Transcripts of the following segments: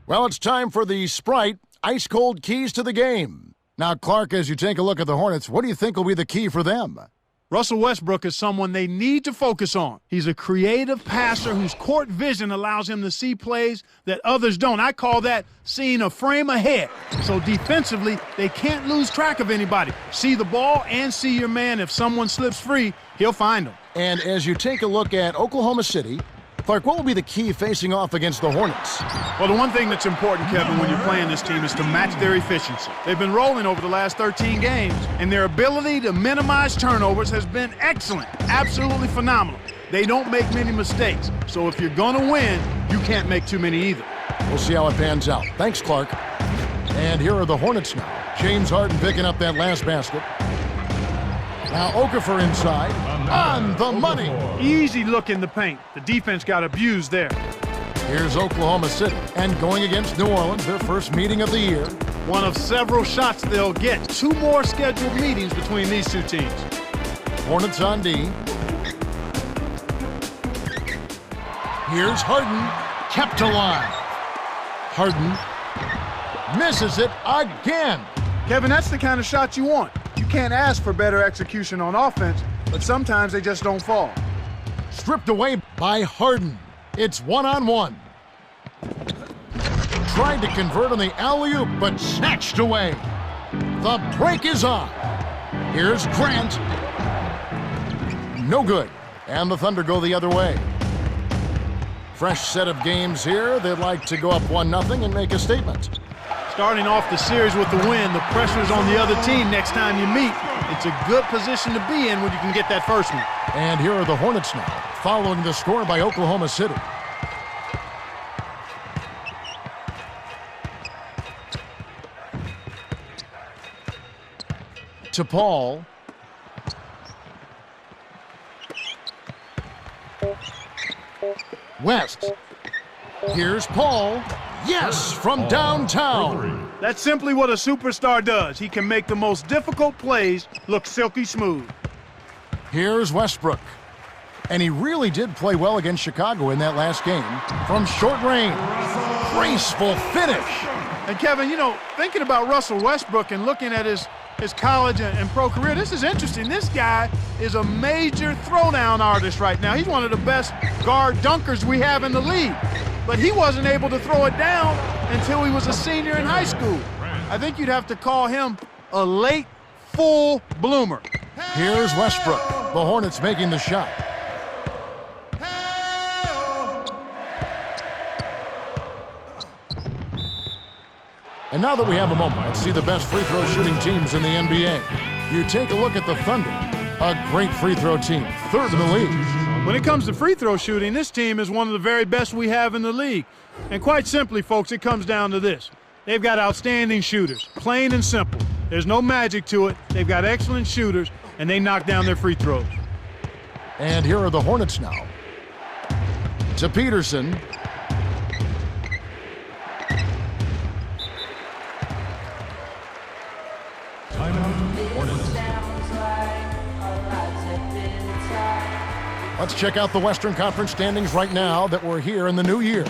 Well, it's time for the Sprite ice-cold keys to the game. Now, Clark, as you take a look at the Hornets, what do you think will be the key for them? Russell Westbrook is someone they need to focus on. He's a creative passer whose court vision allows him to see plays that others don't. I call that seeing a frame ahead. So defensively, they can't lose track of anybody. See the ball and see your man. If someone slips free, he'll find him. And as you take a look at Oklahoma City, Clark, what will be the key facing off against the Hornets? Well, the one thing that's important, Kevin, when you're playing this team is to match their efficiency. They've been rolling over the last 13 games, and their ability to minimize turnovers has been excellent, absolutely phenomenal. They don't make many mistakes, so if you're going to win, you can't make too many either. We'll see how it pans out. Thanks, Clark. And here are the Hornets now. James Harden picking up that last basket. Now Okafor inside, on the money. Easy look in the paint. The defense got abused there. Here's Oklahoma City, and going against New Orleans, their first meeting of the year. One of several shots they'll get. 2 more scheduled meetings between these two teams. Hornets on D. Here's Harden, kept alive. Harden misses it again. Kevin, that's the kind of shot you want. You can't ask for better execution on offense, but sometimes they just don't fall. Stripped away by Harden. It's one-on-one. Tried to convert on the alley-oop, but snatched away. The break is on. Here's Grant. No good. And the Thunder go the other way. Fresh set of games here. They'd like to go up 1-0 and make a statement. Starting off the series with the win, the pressure's on the other team next time you meet. It's a good position to be in when you can get that first one. And here are the Hornets now, following the score by Oklahoma City. To Paul. West. Here's Paul. Yes, from downtown. That's simply what a superstar does. He can make the most difficult plays look silky smooth. Here's Westbrook. And he really did play well against Chicago in that last game. From short range. Graceful finish. And Kevin, you know, thinking about Russell Westbrook and looking at his college and pro career, this is interesting. This guy is a major throwdown artist right now. He's one of the best guard dunkers we have in the league. But he wasn't able to throw it down until he was a senior in high school. I think you'd have to call him a late full bloomer. Here's Westbrook. The Hornets making the shot. And now that we have a moment, let's see the best free throw shooting teams in the NBA. You take a look at the Thunder, a great free throw team, 3rd in the league. When it comes to free throw shooting, this team is one of the very best we have in the league. And quite simply, folks, it comes down to this. They've got outstanding shooters, plain and simple. There's no magic to it. They've got excellent shooters, and they knock down their free throws. And here are the Hornets now. To Peterson. Let's check out the Western Conference standings right now that we're here in the new year.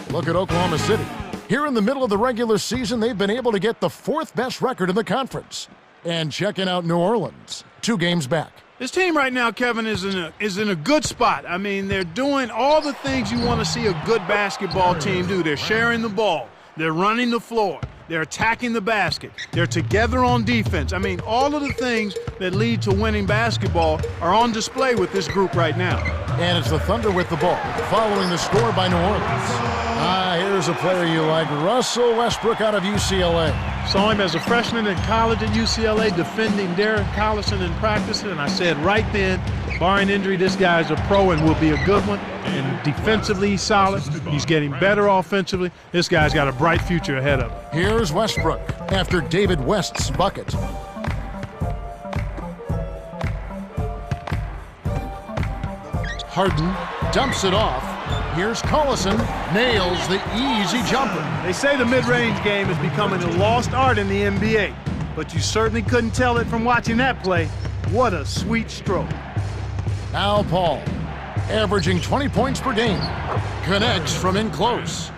Look at Oklahoma City. Here in the middle of the regular season, they've been able to get the 4th best record in the conference. And checking out New Orleans, 2 games back. This team right now, Kevin, is in a good spot. I mean, they're doing all the things you want to see a good basketball team do. They're sharing the ball. They're running the floor. They're attacking the basket. They're together on defense. I mean, all of the things that lead to winning basketball are on display with this group right now. And it's the Thunder with the ball, following the score by New Orleans. Here's a player you like, Russell Westbrook out of UCLA. Saw him as a freshman in college at UCLA defending Derek Collison in practice, and I said right then, barring injury, this guy's a pro and will be a good one. And defensively, he's solid. He's getting better offensively. This guy's got a bright future ahead of him. Here's Westbrook after David West's bucket. Harden dumps it off. Here's Collison, nails the easy jumper. They say the mid-range game is becoming a lost art in the NBA, but you certainly couldn't tell it from watching that play. What a sweet stroke. Now Paul, averaging 20 points per game, connects from in close.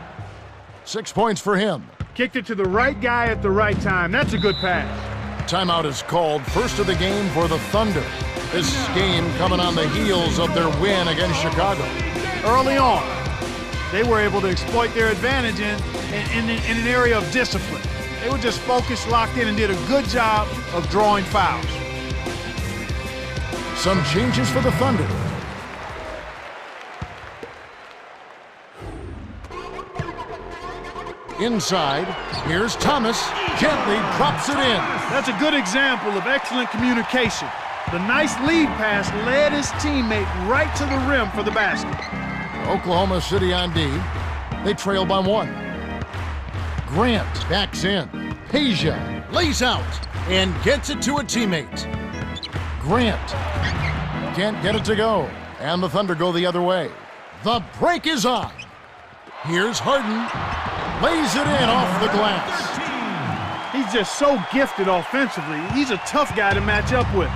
6 points for him. Kicked it to the right guy at the right time. That's a good pass. Timeout is called, first of the game for the Thunder. This game coming on the heels of their win against Chicago. Early on, they were able to exploit their advantage in an area of discipline. They were just focused, locked in, and did a good job of drawing fouls. Some changes for the Thunder. Inside, here's Thomas, gently drops it in. That's a good example of excellent communication. The nice lead pass led his teammate right to the rim for the basket. Oklahoma City on D. They trail by 1. Grant backs in. Peja lays out and gets it to a teammate. Grant can't get it to go, and the Thunder go the other way. The break is on. Here's Harden. Lays it in off the glass. He's just so gifted offensively. He's a tough guy to match up with.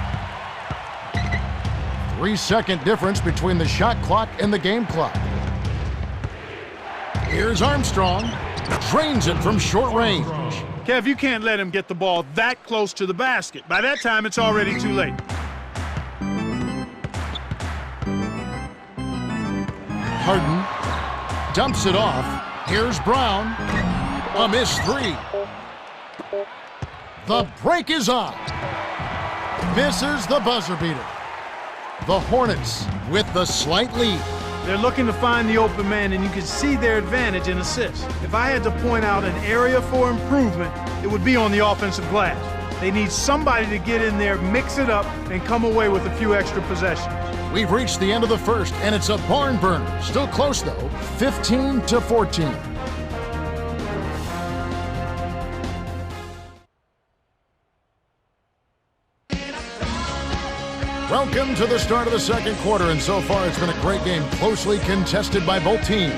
3-second difference between the shot clock and the game clock. Here's Armstrong. Drains it from short range. Kev, you can't let him get the ball that close to the basket. By that time, it's already too late. Harden dumps it off. Here's Brown. A missed 3. The break is on. Misses the buzzer beater. The Hornets with the slight lead. They're looking to find the open man, and you can see their advantage in assists. If I had to point out an area for improvement, it would be on the offensive glass. They need somebody to get in there, mix it up, and come away with a few extra possessions. We've reached the end of the first, and it's a barn burner. Still close, though, 15-14. Welcome to the start of the second quarter, and so far it's been a great game, closely contested by both teams.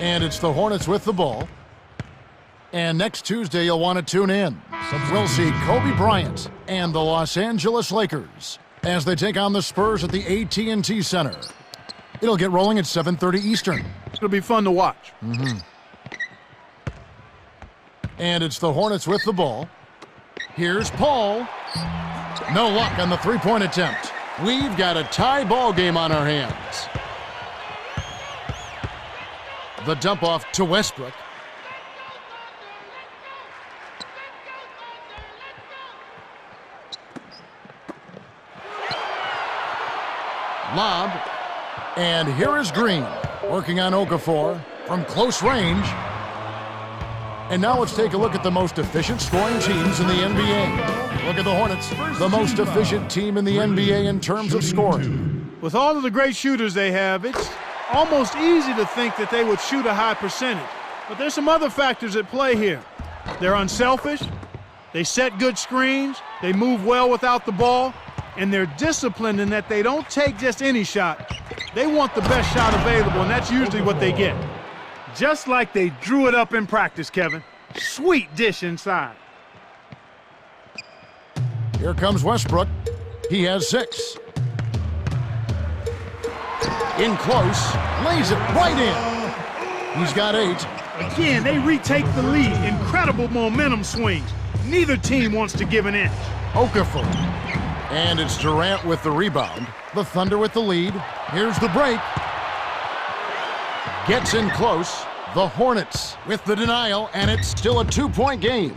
And it's the Hornets with the ball. And next Tuesday, you'll want to tune in. We'll see Kobe Bryant and the Los Angeles Lakers as they take on the Spurs at the AT&T Center. It'll get rolling at 7:30 Eastern. It'll be fun to watch. And it's the Hornets with the ball. Here's Paul. No luck on the three-point attempt. We've got a tie ball game on our hands. The dump off to Westbrook. Lob. And here is Green working on Okafor from close range. And now let's take a look at the most efficient scoring teams in the NBA. Look at the Hornets, the most efficient team in the NBA in terms of scoring. With all of the great shooters they have, it's almost easy to think that they would shoot a high percentage. But there's some other factors at play here. They're unselfish, they set good screens, they move well without the ball, and they're disciplined in that they don't take just any shot. They want the best shot available, and that's usually what they get. Just like they drew it up in practice, Kevin. Sweet dish inside. Here comes Westbrook. He has 6. In close, lays it right in. He's got 8. Again, they retake the lead. Incredible momentum swings. Neither team wants to give an inch. Okafor. And it's Durant with the rebound. The Thunder with the lead. Here's the break. Gets in close. The Hornets with the denial, and it's still a 2-point game.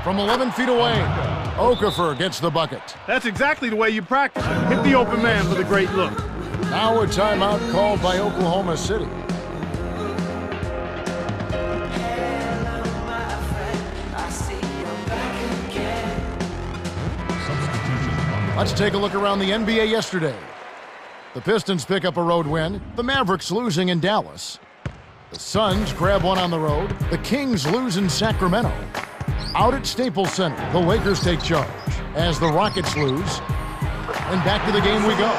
From 11 feet away, Okafor gets the bucket. That's exactly the way you practice it. Hit the open man for the great look. Now a timeout called by Oklahoma City. Let's take a look around the NBA yesterday. The Pistons pick up a road win. The Mavericks losing in Dallas. The Suns grab one on the road. The Kings lose in Sacramento. Out at Staples Center, the Lakers take charge as the Rockets lose. And back to the game we go.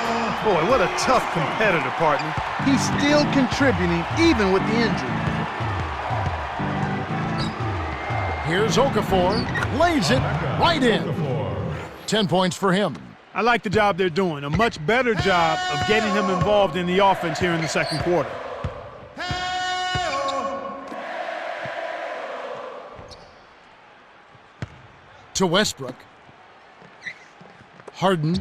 Boy, what a tough competitor, partner. He's still contributing even with the injury. Here's Okafor, lays it right in. 10 points for him. I like the job they're doing. A much better job of getting him involved in the offense here in the second quarter. To Westbrook. Harden.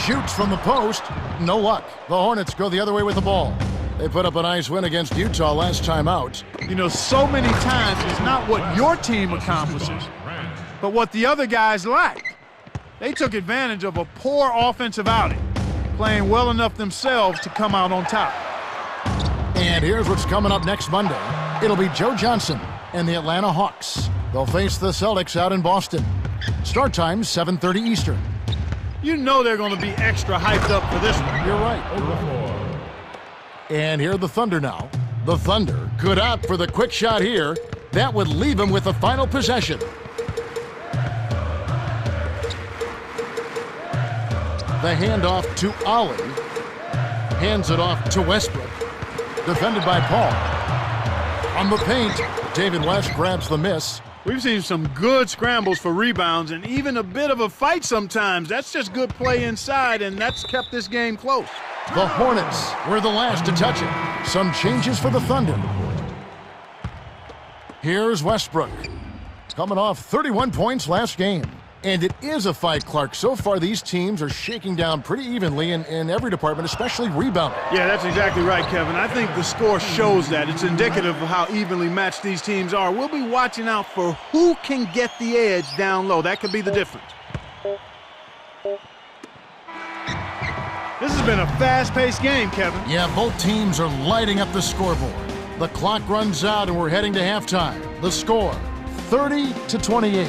Shoots from the post. No luck. The Hornets go the other way with the ball. They put up a nice win against Utah last time out. You know, so many times it's not what your team accomplishes, but what the other guys lack. They took advantage of a poor offensive outing, playing well enough themselves to come out on top. And here's what's coming up next Monday. It'll be Joe Johnson and the Atlanta Hawks. They'll face the Celtics out in Boston. Start time, 7:30 Eastern. You know they're going to be extra hyped up for this one. You're right. And here are the Thunder now. The Thunder could opt for the quick shot here. That would leave them with the final possession. The handoff to Ollie. Hands it off to Westbrook. Defended by Paul. On the paint, David West grabs the miss. We've seen some good scrambles for rebounds and even a bit of a fight sometimes. That's just good play inside, and that's kept this game close. The Hornets were the last to touch it. Some changes for the Thunder. Here's Westbrook. Coming off 31 points last game. And it is a fight, Clark. So far, these teams are shaking down pretty evenly in every department, especially rebounding. Yeah, that's exactly right, Kevin. I think the score shows that. It's indicative of how evenly matched these teams are. We'll be watching out for who can get the edge down low. That could be the difference. This has been a fast-paced game, Kevin. Yeah, both teams are lighting up the scoreboard. The clock runs out, and we're heading to halftime. The score, 30-28.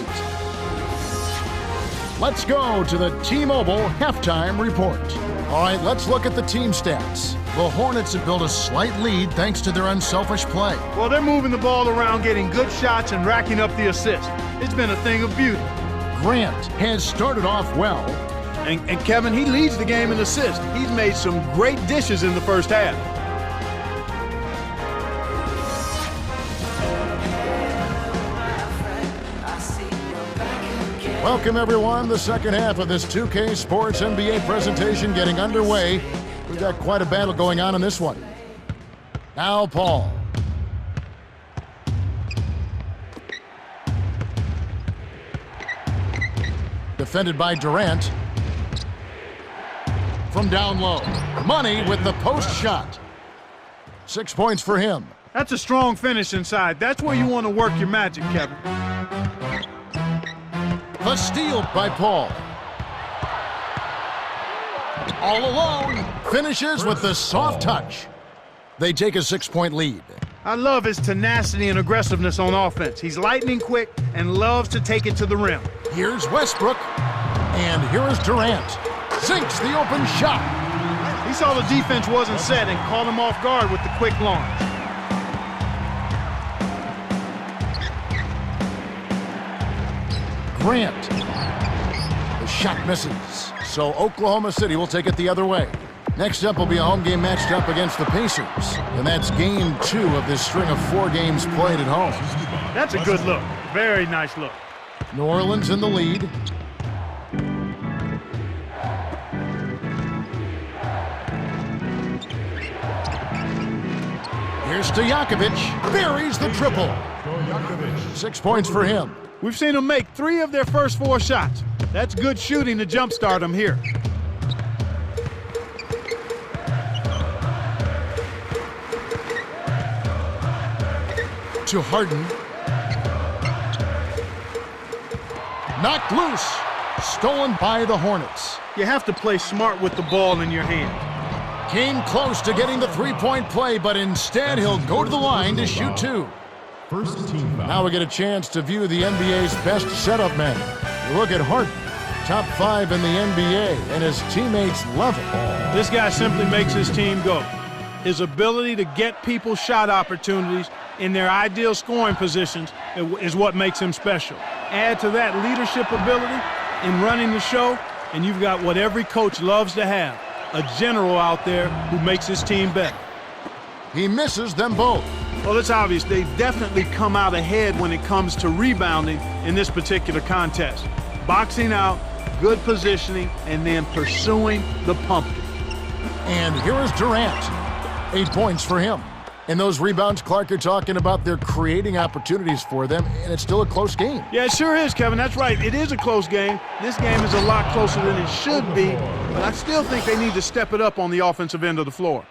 Let's go to the T-Mobile halftime report. All right, let's look at the team stats. The Hornets have built a slight lead thanks to their unselfish play. Well, they're moving the ball around, getting good shots, and racking up the assists. It's been a thing of beauty. Grant has started off well. And Kevin, he leads the game in assists. He's made some great dishes in the first half. Welcome, everyone. The second half of this 2K Sports NBA presentation getting underway. We've got quite a battle going on in this one. Now, Paul. Defended by Durant. From down low. Money with the post shot. 6 points for him. That's a strong finish inside. That's where you want to work your magic, Kevin. The steal by Paul. All alone. Finishes with the soft touch. They take a 6-point lead. I love his tenacity and aggressiveness on offense. He's lightning quick and loves to take it to the rim. Here's Westbrook. And here is Durant. Sinks the open shot. He saw the defense wasn't set and caught him off guard with the quick launch. Grant. The shot misses. So Oklahoma City will take it the other way. Next up will be a home game matched up against the Pacers. And that's game 2 of this string of 4 games played at home. That's a good look. Very nice look. New Orleans in the lead. Here's Stojakovic. Buries the triple. 6 points for him. We've seen them make 3 of their first 4 shots. That's good shooting to jumpstart them here. To Harden. Knocked loose. Stolen by the Hornets. You have to play smart with the ball in your hand. Came close to getting the 3-point play, but instead he'll go to the line to shoot 2. First team foul. Now we get a chance to view the NBA's best setup men. You look at Harden, top 5 in the NBA, and his teammates level. This guy simply makes his team go. His ability to get people shot opportunities in their ideal scoring positions is what makes him special. Add to that leadership ability in running the show, and you've got what every coach loves to have, a general out there who makes his team better. He misses them both. Well, it's obvious they've definitely come out ahead when it comes to rebounding in this particular contest. Boxing out, good positioning, and then pursuing the pumpkin. And here is Durant. 8 points for him. And those rebounds, Clark, you're talking about, they're creating opportunities for them, and it's still a close game. Yeah, it sure is, Kevin. That's right. It is a close game. This game is a lot closer than it should be, but I still think they need to step it up on the offensive end of the floor.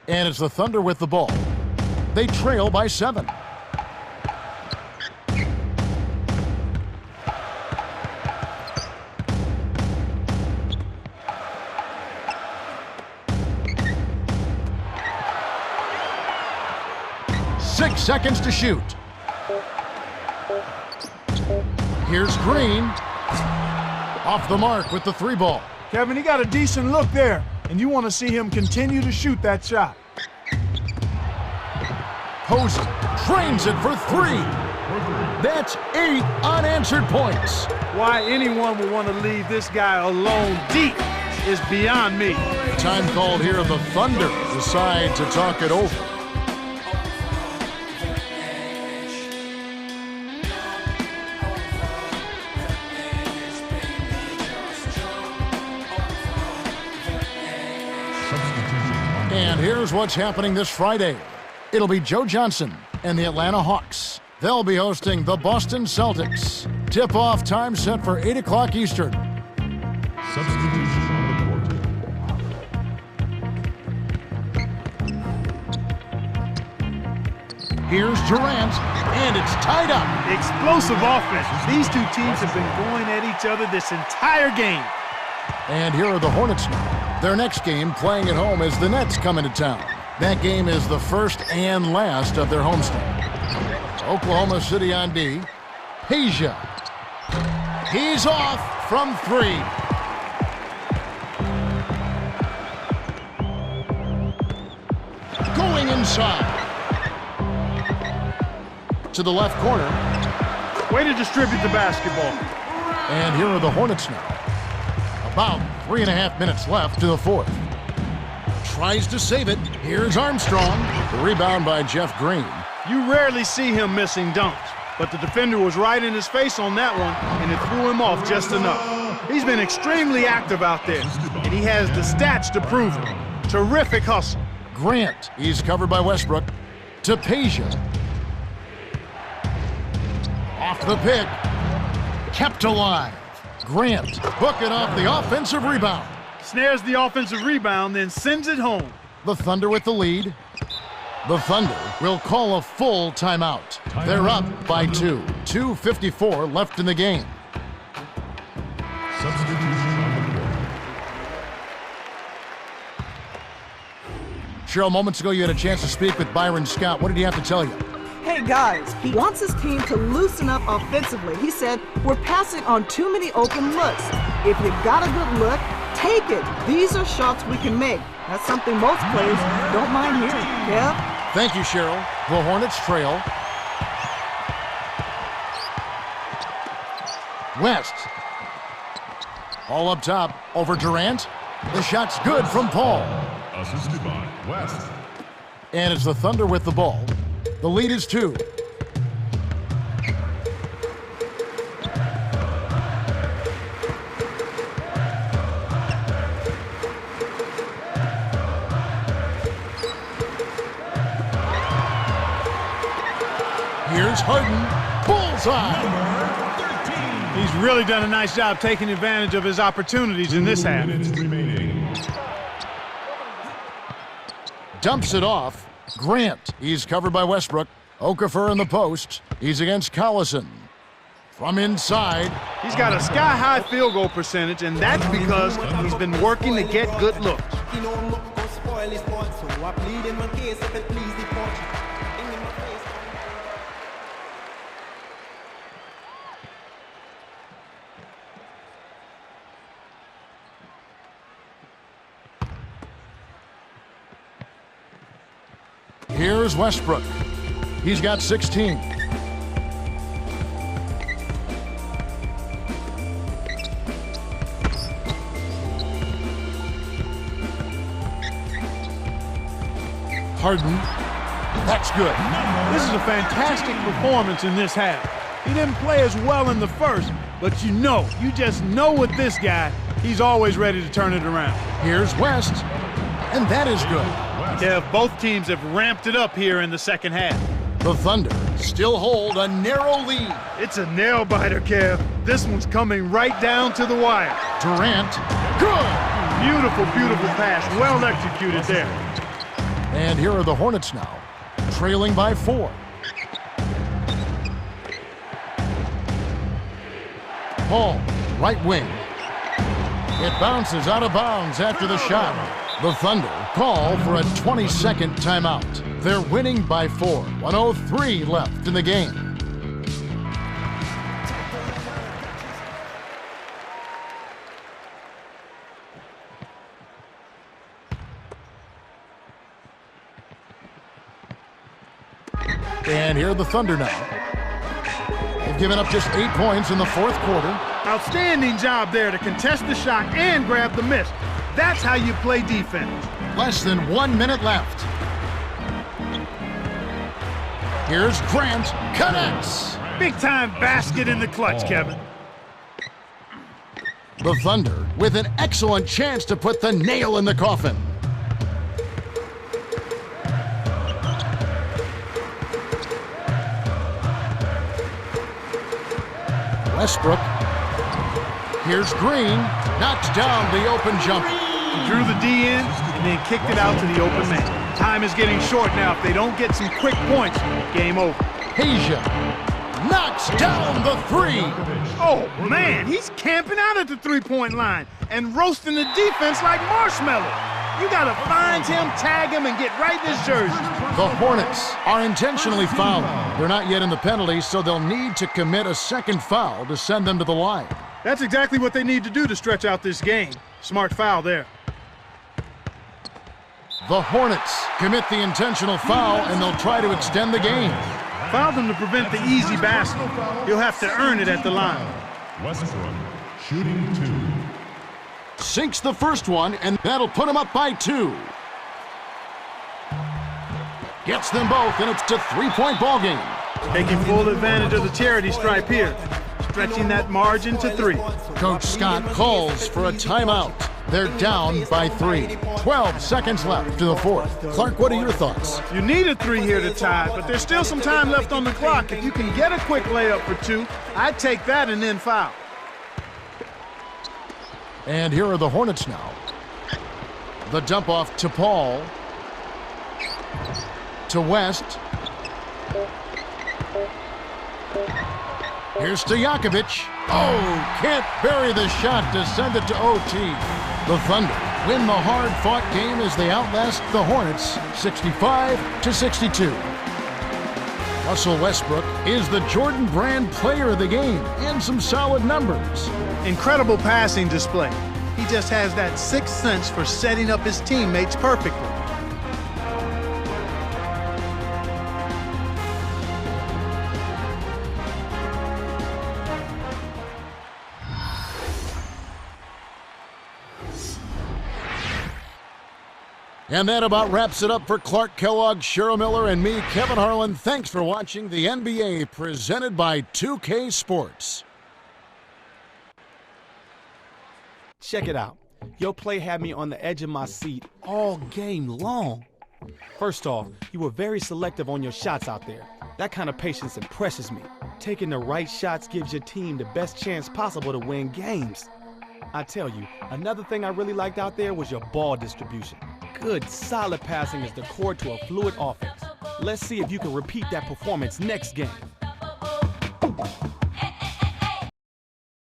And it's the Thunder with the ball. They trail by 7. Six seconds to shoot. Here's Green. Off the mark with the 3 ball. Kevin, he got a decent look there, and you want to see him continue to shoot that shot. Posey drains it for 3. That's 8 unanswered points. Why anyone would want to leave this guy alone deep is beyond me. Time called here. The Thunder decide to talk it over. And here's what's happening this Friday. It'll be Joe Johnson and the Atlanta Hawks. They'll be hosting the Boston Celtics. Tip-off time set for 8 o'clock Eastern. Substitution on the court. Here's Durant, and it's tied up. Explosive offense. These two teams have been going at each other this entire game. And here are the Hornets now. Their next game, playing at home, as the Nets come into town. That game is the first and last of their homestand. Oklahoma City on D. Peja. He's off from 3. Going inside. To the left corner. Way to distribute the basketball. And here are the Hornets now. About 3.5 minutes left to the 4th. Tries to save it. Here's Armstrong. The rebound by Jeff Green. You rarely see him missing dunks, but the defender was right in his face on that one, and it threw him off just enough. He's been extremely active out there, and he has the stats to prove it. Terrific hustle. Grant, he's covered by Westbrook. To Peja. Off the pick. Kept alive. Grant, booking off the offensive rebound. Snares the offensive rebound, then sends it home. The Thunder with the lead. The Thunder will call a full timeout. They're up by 2. 2:54 left in the game. Substitution on the court. Cheryl, moments ago you had a chance to speak with Byron Scott. What did he have to tell you? Hey guys, he wants his team to loosen up offensively. He said, we're passing on too many open looks. If you got a good look, take it. These are shots we can make. That's something most players don't mind hearing. Kev? Thank you, Cheryl. The Hornets trail. West. All up top over Durant. The shot's good from Paul. Assisted by West. And it's the Thunder with the ball. The lead is 2. Here's Harden. Bullseye. He's really done a nice job taking advantage of his opportunities in this half. 2 minutes remaining. Dumps it off. Grant, he's covered by Westbrook. Okafor in the post. He's against Collison. From inside. He's got a sky-high field goal percentage, and that's because he's been working to get good looks. Here's Westbrook. He's got 16. Harden. That's good. This is a fantastic performance in this half. He didn't play as well in the first, but you just know with this guy, he's always ready to turn it around. Here's West, and that is good. Kev, both teams have ramped it up here in the second half. The Thunder still hold a narrow lead. It's a nail-biter, Kev. This one's coming right down to the wire. Durant, good! Beautiful, beautiful pass. Well executed there. And here are the Hornets now, trailing by 4. Paul, right wing. It bounces out of bounds after the shot. The Thunder call for a 20-second timeout. They're winning by 4. 1:03 left in the game. And here are the Thunder now. They've given up just 8 points in the fourth quarter. Outstanding job there to contest the shot and grab the miss. That's how you play defense. Less than 1 minute left. Here's Grant, connects. Big-time basket in the clutch, Kevin. The Thunder with an excellent chance to put the nail in the coffin. Westbrook. Here's Green, knocks down the open jumper. He drew the D in and then kicked it out to the open man. Time is getting short now. If they don't get some quick points, game over. Asia knocks down the 3. Oh, man, he's camping out at the three-point line and roasting the defense like marshmallow. You got to find him, tag him, and get right in his jersey. The Hornets are intentionally fouled. They're not yet in the penalty, so they'll need to commit a second foul to send them to the line. That's exactly what they need to do to stretch out this game. Smart foul there. The Hornets commit the intentional foul, and they'll try to extend the game. Foul them to prevent the easy basket. You'll have to earn it at the line. Westbrook, shooting 2. Sinks the first one, and that'll put him up by 2. Gets them both, and it's a 3-point ball game. Taking full advantage of the charity stripe here. Stretching that margin to 3. Coach Scott calls for a timeout. They're down by 3. 12 seconds left to the fourth. Clark, what are your thoughts? You need a 3 here to tie, but there's still some time left on the clock. If you can get a quick layup for 2, I'd take that and then foul. And here are the Hornets now. The dump off to Paul. To West. Here's to Jakovic. Oh, can't bury the shot to send it to OT. The Thunder win the hard-fought game as they outlast the Hornets 65-62. Russell Westbrook is the Jordan Brand player of the game and some solid numbers. Incredible passing display. He just has that sixth sense for setting up his teammates perfectly. And that about wraps it up for Clark Kellogg, Cheryl Miller, and me, Kevin Harlan. Thanks for watching the NBA presented by 2K Sports. Check it out. Your play had me on the edge of my seat all game long. First off, you were very selective on your shots out there. That kind of patience impresses me. Taking the right shots gives your team the best chance possible to win games. I tell you, another thing I really liked out there was your ball distribution. Good, solid passing is the core to a fluid offense. Let's see if you can repeat that performance next game.